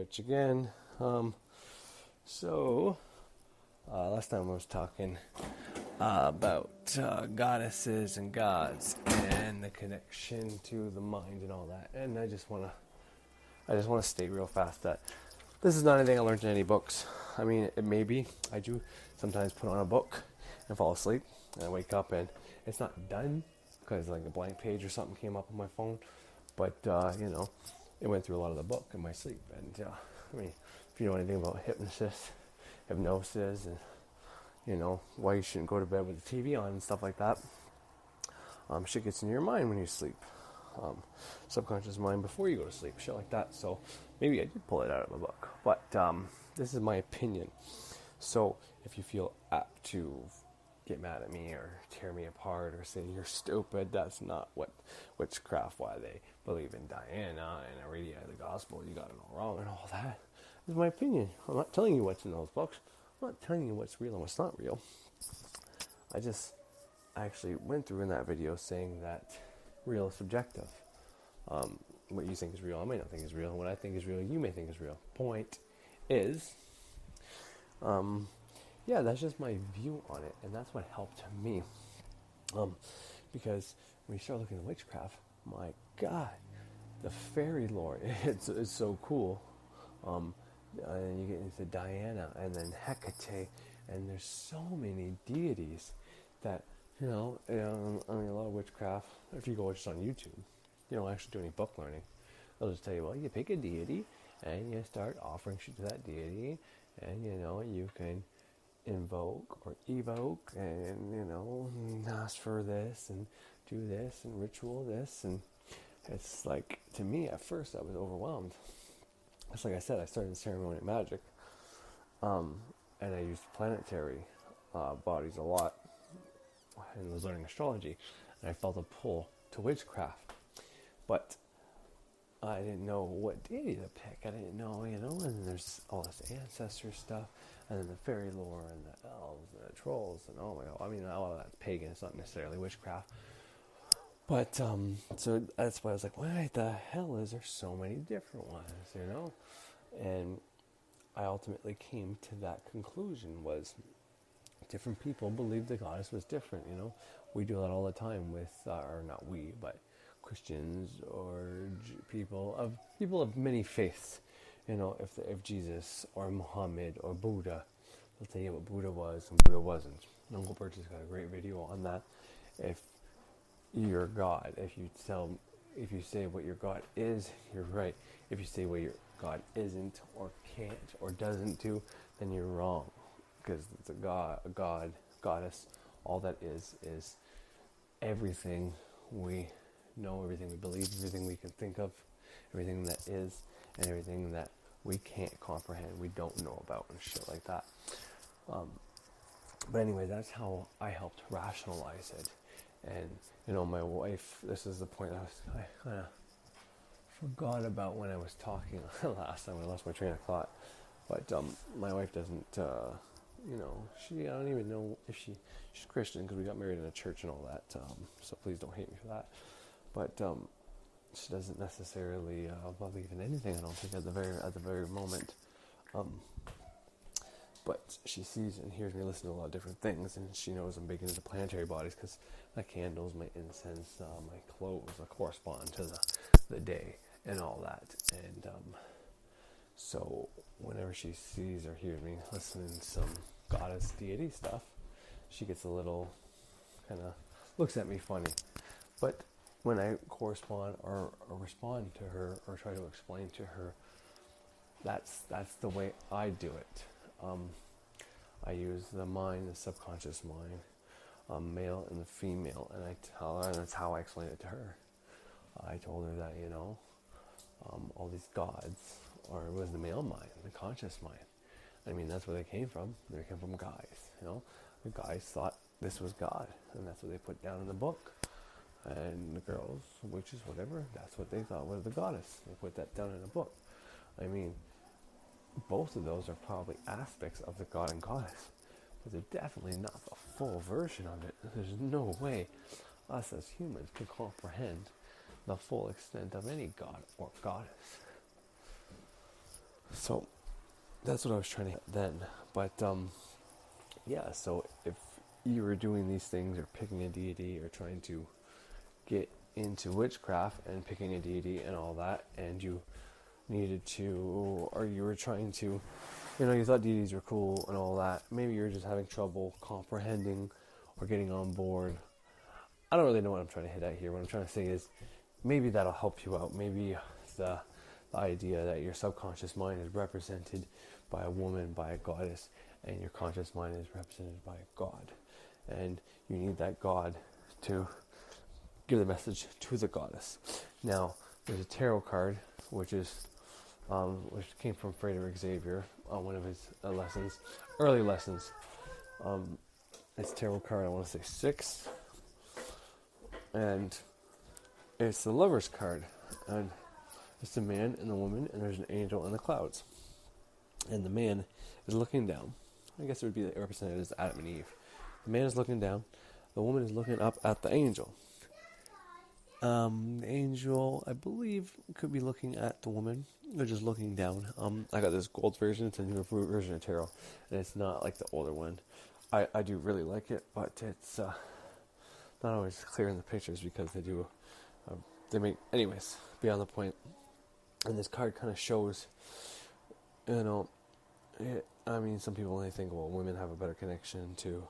Mitch again. Last time I was talking about goddesses and gods and the connection to the mind and all that. And I just want to state real fast that this is not anything I learned in any books. I mean, it may be. I do sometimes put on a book and fall asleep, and I wake up and it's not done because like a blank page or something came up on my phone. But it went through a lot of the book in my sleep. And if you know anything about hypnosis, and why you shouldn't go to bed with the TV on and stuff like that, shit gets in your mind when you sleep. Subconscious mind before you go to sleep, shit like that. So maybe I did pull it out of a book, but this is my opinion. So if you feel apt to get mad at me or tear me apart or say you're stupid, that's not what witchcraft, why they believe in Diana and Aridia, the gospel, you got it all wrong and all that. This is my opinion. I'm not telling you what's in those books. I'm not telling you what's real and what's not real. I actually went through in that video saying that real is subjective. What you think is real, I may not think is real. What I think is real, you may think is real. Point is, that's just my view on it, and that's what helped me. Because when you start looking at witchcraft, my God, the fairy lore, it's so cool. And you get into Diana and then Hecate, and there's so many deities that, a lot of witchcraft, if you go just on YouTube, you don't actually do any book learning. They'll just tell you, well, you pick a deity and you start offering shit to that deity, and you can invoke or evoke and ask for this and do this and ritual this. And it's like, to me at first I was overwhelmed. It's like I said, I started in ceremonial magic, and I used planetary bodies a lot, and was learning astrology, and I felt a pull to witchcraft, but I didn't know what deity to pick. I didn't know, and then there's all this ancestor stuff, and then the fairy lore, and the elves, and the trolls, and oh my God, I mean, all of that's pagan, it's not necessarily witchcraft. But, so that's why I was like, why the hell is there so many different ones, And I ultimately came to that conclusion, was different people believed the goddess was different, We do that all the time with, or not we, but Christians or people of many faiths, if Jesus or Muhammad or Buddha, they'll tell you what Buddha was and Buddha wasn't. Uncle Birch has got a great video on that. If your God, if you say what your God is, you're right. If you say what your God isn't or can't or doesn't do, then you're wrong. Because it's a goddess, all that is everything we know, everything we believe, everything we can think of, everything that is, and everything that we can't comprehend, we don't know about, and shit like that. But anyway, that's how I helped rationalize it. And, my wife, this is the point I kind of forgot about when I was talking last time. I lost my train of thought. But my wife doesn't, I don't even know if she's Christian, because we got married in a church and all that. So please don't hate me for that. But she doesn't necessarily believe in anything, I don't think, at the very moment. But she sees and hears me listen to a lot of different things, and she knows I'm big into planetary bodies, because my candles, my incense, my clothes correspond to the day and all that. And so whenever she sees or hears me listening to some goddess deity stuff, she gets a little kind of looks at me funny. But when I correspond or respond to her or try to explain to her, that's the way I do it. I use the mind, the subconscious mind, male and the female, and I tell her, and that's how I explain it to her. I told her that, all these gods, or it was the male mind, the conscious mind. I mean, that's where they came from. They came from guys, The guys thought this was God, and that's what they put down in the book. And the girls, witches, whatever, that's what they thought was the goddess. They put that down in a book. I mean, both of those are probably aspects of the god and goddess, but they're definitely not the full version of it. There's no way us as humans can comprehend the full extent of any god or goddess. So that's what I was trying to hit then. But yeah, so if you were doing these things or picking a deity or trying to get into witchcraft and picking a deity and all that, and you needed to, or you were trying to, you thought deities were cool and all that, maybe you're just having trouble comprehending or getting on board. I don't really know what I'm trying to hit at here. What I'm trying to say is maybe that'll help you out. Maybe the idea that your subconscious mind is represented by a woman, by a goddess, and your conscious mind is represented by a god. And you need that god to give the message to the goddess. Now, there's a tarot card, which came from Frederick Xavier on one of his early lessons. It's tarot card, I want to say 6. And it's the Lover's card. And it's the man and the woman, and there's an angel in the clouds. And the man is looking down. I guess it would be represented as Adam and Eve. The man is looking down. The woman is looking up at the angel. The angel, I believe, could be looking at the woman. They're just looking down. I got this gold version. It's a newer version of tarot, and it's not like the older one. I do really like it, but it's not always clear in the pictures because anyways, beyond the point. And this card kind of shows, some people only think, well, women have a better connection to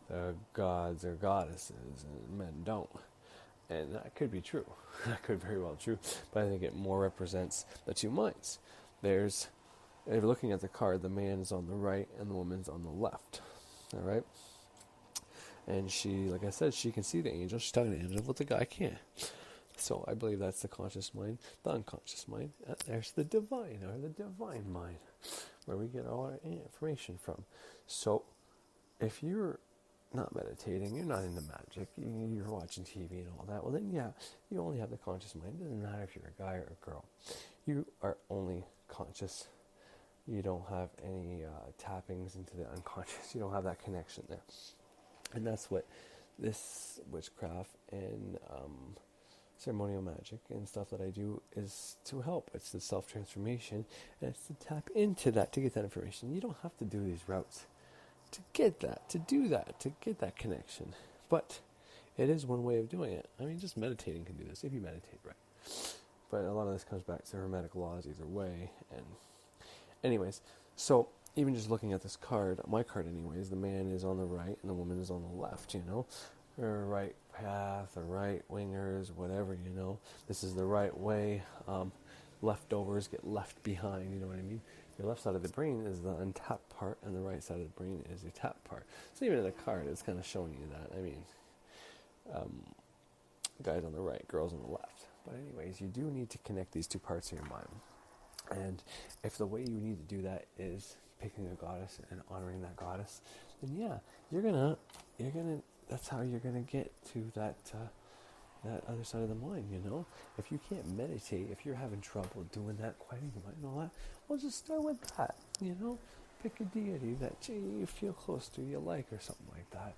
the gods or goddesses, and men don't. And that could be true. That could very well be true. But I think it more represents the two minds. If you're looking at the card, the man is on the right and the woman's on the left. All right? And she, like I said, she can see the angel. She's talking to the angel, but the guy can't. So I believe that's the conscious mind, the unconscious mind. And there's the divine mind, where we get all our information from. So if you're not meditating, you're not into magic, you're watching TV and all that, well then yeah, you only have the conscious mind. It doesn't matter if you're a guy or a girl. You are only conscious. You don't have any tappings into the unconscious. You don't have that connection there. And that's what this witchcraft and ceremonial magic and stuff that I do is to help. It's the self-transformation, and it's to tap into that, to get that information. You don't have to do these routes to get that, to do that, to get that connection. But it is one way of doing it. I mean, just meditating can do this, if you meditate right. But a lot of this comes back to hermetic laws either way. And anyways, so even just looking at this card, my card anyways, the man is on the right and the woman is on the left, or right path, or right wingers, whatever, this is the right way. Leftovers get left behind, you know what I mean? Your left side of the brain is the untapped part, and the right side of the brain is your tapped part. So even in the card, it's kind of showing you that. I mean, guys on the right, girls on the left. But anyways, you do need to connect these two parts of your mind. And if the way you need to do that is picking a goddess and honoring that goddess, then yeah, that's how you're gonna get to that other side of the mind, If you can't meditate, if you're having trouble doing that, quieting the mind and all that, well, just start with that, Pick a deity that you feel close to, you like, or something like that,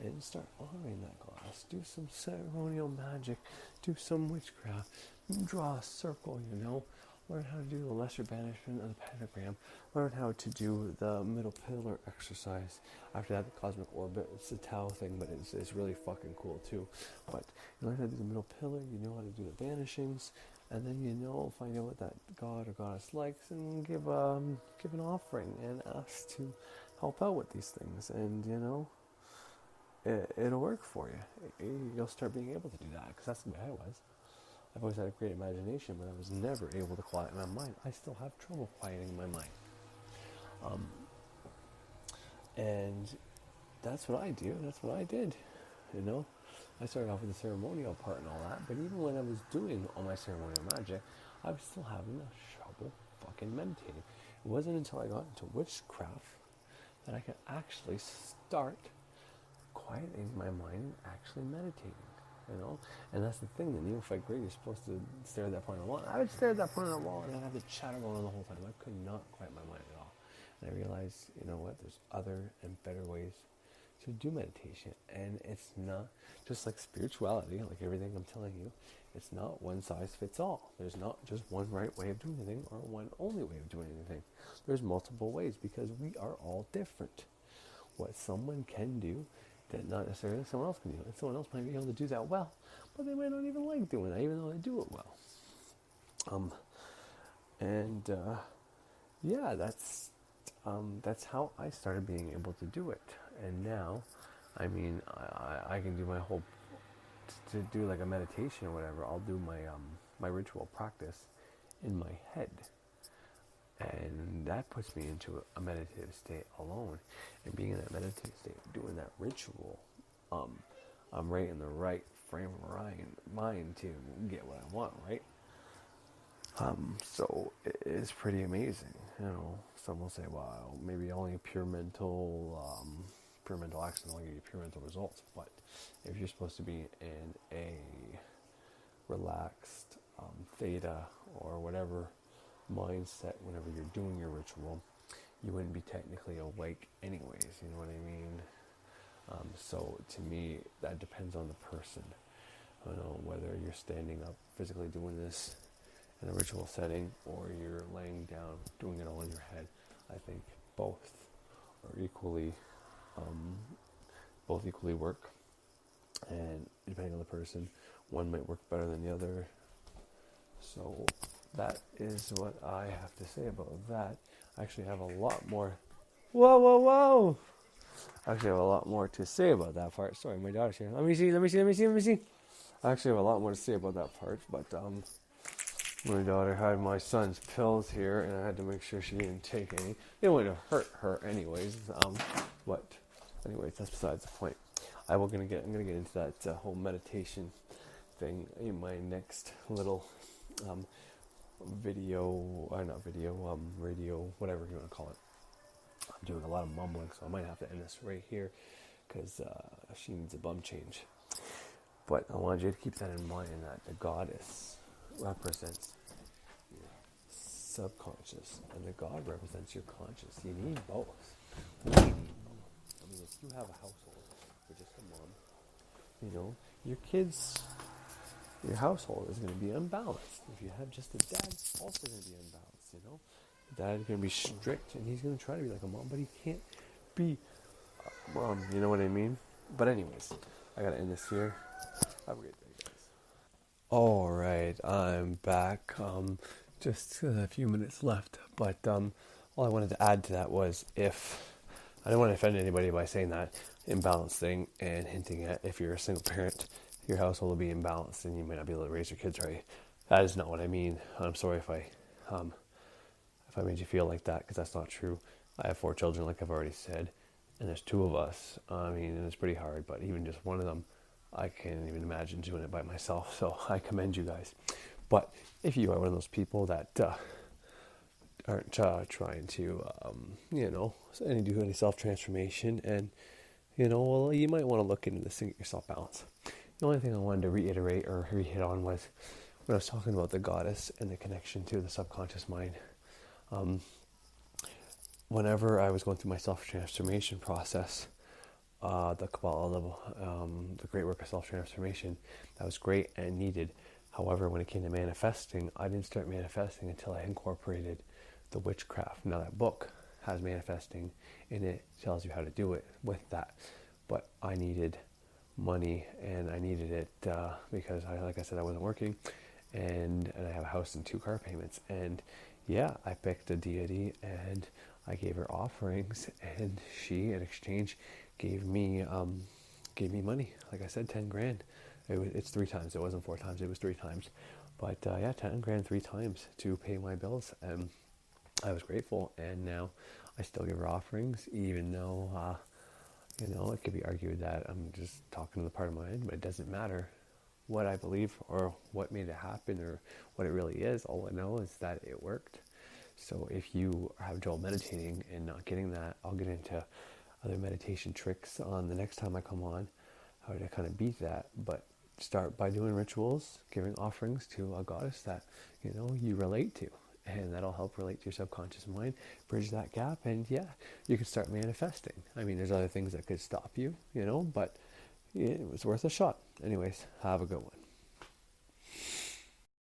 and start honoring that goddess. Do some ceremonial magic, do some witchcraft, draw a circle, Learn how to do the lesser banishment of the pentagram. Learn how to do the middle pillar exercise. After that, the cosmic orbit. It's a Tao thing, but it's really fucking cool too. But you learn how to do the middle pillar. You know how to do the banishings, and then find out what that god or goddess likes, and give an offering and ask to help out with these things. And it'll work for you. You'll start being able to do that, because that's the way I was. I've always had a great imagination, but I was never able to quiet my mind. I still have trouble quieting my mind. And that's what I do. That's what I did. I started off with the ceremonial part and all that, but even when I was doing all my ceremonial magic, I was still having trouble fucking meditating. It wasn't until I got into witchcraft that I could actually start quieting my mind and actually meditating. And that's the thing. Then, even if I agree, you're supposed to stare at that point on the wall. I would stare at that point on the wall, and I'd have the chatter going on the whole time. I could not quiet my mind at all. And I realized, there's other and better ways to do meditation. And it's not just like spirituality, like everything I'm telling you. It's not one size fits all. There's not just one right way of doing anything or one only way of doing anything. There's multiple ways because we are all different. What someone can do that not necessarily someone else can do. And someone else might be able to do that well, but they might not even like doing that, even though they do it well. Yeah, that's how I started being able to do it. And now, I mean, I can do my whole, to do like a meditation or whatever, I'll do my ritual practice in my head. And that puts me into a meditative state alone. And being in that meditative state, doing that ritual, I'm right in the right frame of mind to get what I want, right? So it's pretty amazing. You know, some will say, "Wow, maybe only a pure mental action will give you pure mental results." But if you're supposed to be in a relaxed theta or whatever mindset whenever you're doing your ritual, you wouldn't be technically awake anyways. You know what I mean? So to me, that depends on the person. I don't know whether you're standing up physically doing this in a ritual setting or you're laying down doing it all in your head. I think both are equally work, and depending on the person, one might work better than the other. So that is what I have to say about that. I actually have a lot more. Whoa! I actually have a lot more to say about that part. Sorry, my daughter's here. Let me see. I actually have a lot more to say about that part, but my daughter had my son's pills here, and I had to make sure she didn't take any. They wouldn't have hurt her anyways. But anyways, that's besides the point. I'm gonna get into that whole meditation thing in my next little radio, whatever you want to call it. I'm doing a lot of mumbling, so I might have to end this right here because she needs a bum change. But I wanted you to keep that in mind, that the goddess represents your subconscious and the god represents your conscious. You need both. I mean, if you have a household with just a mom, you know, your household is going to be unbalanced. If you have just a dad, it's also going to be unbalanced, you know. Dad's going to be strict and he's going to try to be like a mom, but he can't be a mom, you know what I mean? But anyways, I got to end this here. Have a great day, guys. All right, I'm back. Just a few minutes left, but all I wanted to add to that was I don't want to offend anybody by saying that imbalance thing and hinting at if you're a single parent, your household will be imbalanced and you might not be able to raise your kids right. That is not what I mean. I'm sorry if I made you feel like that, because that's not true. I have 4 children, like I've already said, and there's 2 of us. I mean, and it's pretty hard, but even just one of them, I can't even imagine doing it by myself, so I commend you guys. But if you are one of those people that aren't trying to, do any self-transformation, and, well, you might want to look into this and get yourself balanced. The only thing I wanted to reiterate or hit on was when I was talking about the goddess and the connection to the subconscious mind. Whenever I was going through my self-transformation process, the Kabbalah level, the great work of self-transformation, that was great and needed. However, when it came to manifesting, I didn't start manifesting until I incorporated the witchcraft. Now that book has manifesting in it, tells you how to do it with that. But I needed money, and I needed it because, like I said, I wasn't working, and I have a house and 2 car payments. And yeah, I picked a deity, and I gave her offerings, and she, in exchange, gave me money. Like I said, 10 grand. It's 3 times. It wasn't 4 times. It was 3 times. But 10 grand 3 times to pay my bills. And I was grateful. And now I still give her offerings, even though, it could be argued that I'm just talking to the part of my mind, but it doesn't matter what I believe or what made it happen or what it really is. All I know is that it worked. So if you have trouble meditating and not getting that, I'll get into other meditation tricks on the next time I come on, how to kind of beat that. But start by doing rituals, giving offerings to a goddess that, you relate to. And that'll help relate to your subconscious mind, bridge that gap, and yeah, you can start manifesting. I mean, there's other things that could stop you, but it was worth a shot. Anyways, have a good one.